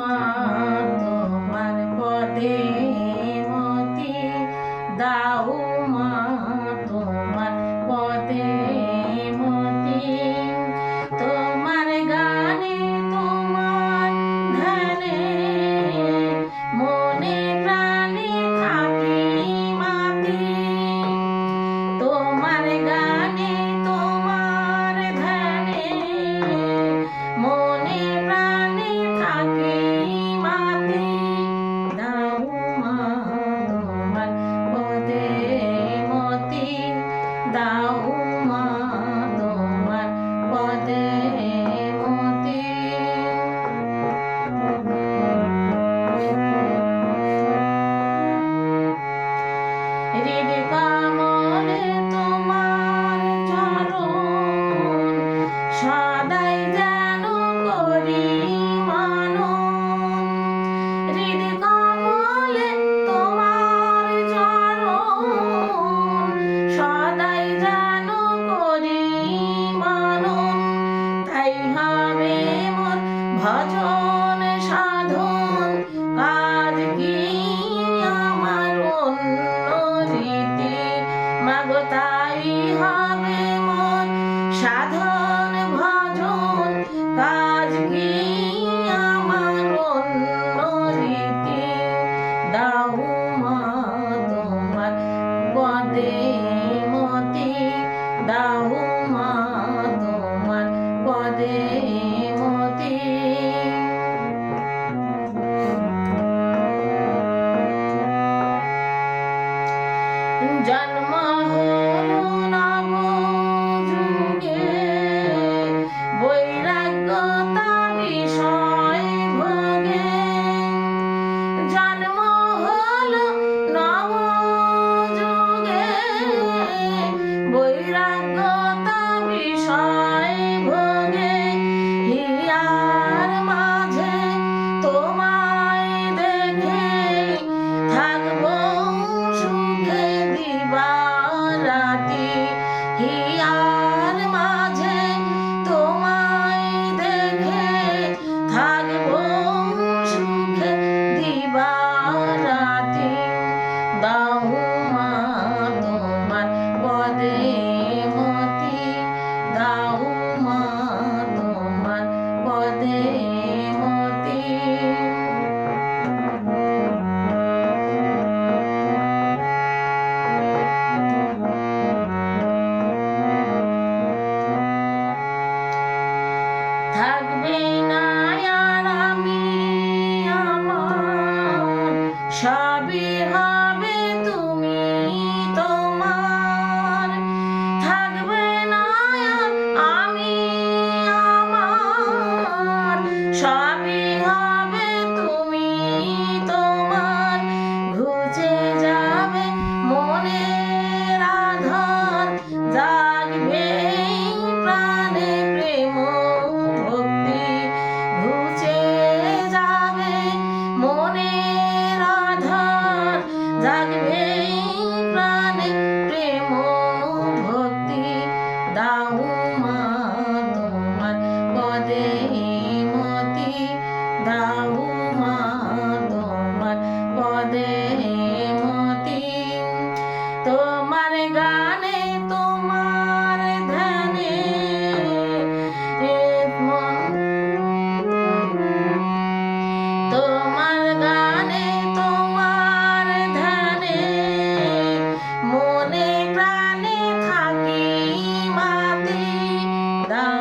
মা তোমার পদে মতি দাও মা তোমার পদে মতি তোমার গানে তোমার ধ্যানে মনে প্রাণে থাকি মাতি তোমার গানে তোমার ধ্যানে মনে প্রাণে থাকি মাতি দাও মা তোমার পদে মতি দাও মা তোমার পদে মতি হৃদ কমলে তোমার চরণ সদাই যেন করি মানন হৃদ কমলে তোমার চরণ সদাই যেন করি মানন তাই হবে মোর ভজন সাধন কাজ কি আমার অন্য রীতি মাগো তাই হবে মোর সাধন ভজন কাজ কি আমার অন্য রীতি দাও মা তোমার পদে মতি দাও মা তোমার পদে মতি জন্ম হলো নব যুগে বৈরাগ্যতা বিষয় ভোগে জন্ম হলো নব যুগে বৈরাগ্যতা বিষয় ভোগে হিয়ার মাঝে তোমায় দেখে থাকবো সুখে দিবারাতি হিয়ার মাঝে তোমায় দেখে থাকবো সুখে দিবারাতি দাও মা তোমার পদে মতি দাও মা তোমার পদে মতি থাকবে না আর আমি আমার সবই হবে তুমি তোমার থাকবে না আর আমি আমার সবই হবে